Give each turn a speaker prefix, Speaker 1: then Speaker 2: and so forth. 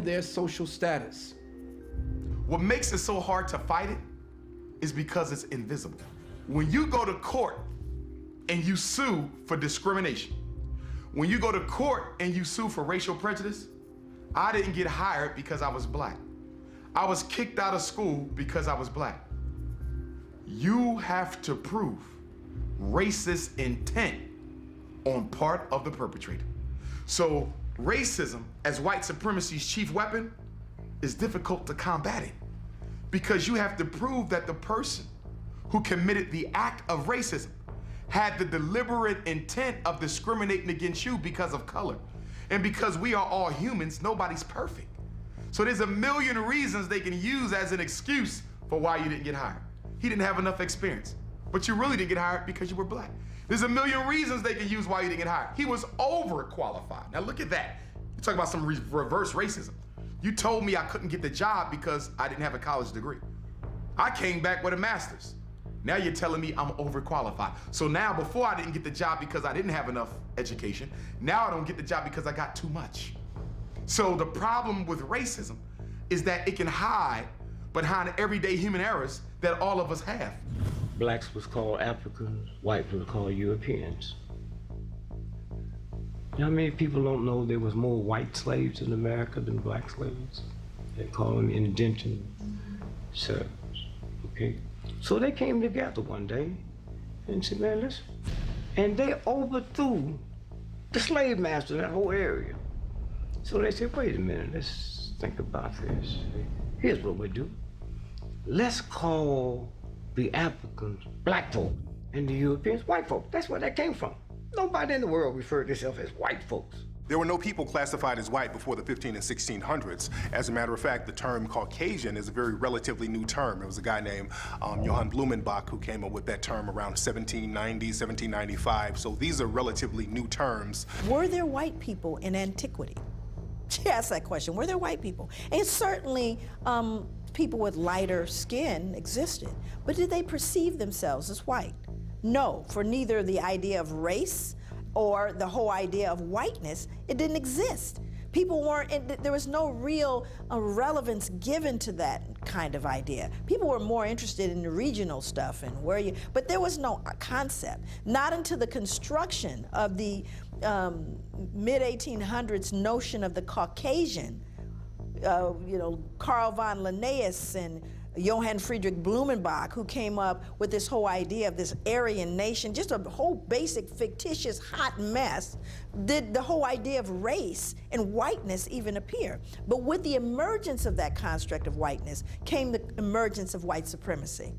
Speaker 1: their social status.
Speaker 2: What makes it so hard to fight it is because it's invisible. When you go to court and you sue for discrimination, when you go to court and you sue for racial prejudice, I didn't get hired because I was black. I was kicked out of school because I was black. You have to prove racist intent on part of the perpetrator. So racism, as white supremacy's chief weapon, is difficult to combat it because you have to prove that the person who committed the act of racism had the deliberate intent of discriminating against you because of color. And because we are all humans, nobody's perfect. So there's a million reasons they can use as an excuse for why you didn't get hired. He didn't have enough experience, but you really didn't get hired because you were black. There's a million reasons they can use why you didn't get hired. He was overqualified. Now look at that. You talk about some reverse racism. You told me I couldn't get the job because I didn't have a college degree. I came back with a master's. Now you're telling me I'm overqualified. So now before I didn't get the job because I didn't have enough education, now I don't get the job because I got too much. So the problem with racism is that it can hide behind everyday human errors that all of us have.
Speaker 3: Blacks was called Africans, whites was called Europeans. You know how many people don't know there was more white slaves in America than black slaves? They call them indentured servants, okay? So they came together one day and said, man, listen. And they overthrew the slave master in that whole area. So they said, wait a minute, let's think about this. Here's what we do. Let's call the Africans black folk and the Europeans white folk. That's where that came from. Nobody in the world referred to themselves as white folks.
Speaker 4: There were no people classified as white before the 1500s and 1600s. As a matter of fact, the term Caucasian is a very relatively new term. It was a guy named Johann Blumenbach who came up with that term around 1790, 1795. So these are relatively new terms.
Speaker 5: Were there white people in antiquity? She asked that question. Were there white people? And certainly people with lighter skin existed, but did they perceive themselves as white? No, for neither the idea of race or the whole idea of whiteness, it didn't exist. People weren't, there was no real relevance given to that kind of idea. People were more interested in the regional stuff and where you, but there was no concept. Not until the construction of the mid-1800s notion of the Caucasian, you know, Carl von Linnaeus and Johann Friedrich Blumenbach, who came up with this whole idea of this Aryan nation, just a whole basic fictitious hot mess, did the whole idea of race and whiteness even appear. But with the emergence of that construct of whiteness came the emergence of white supremacy.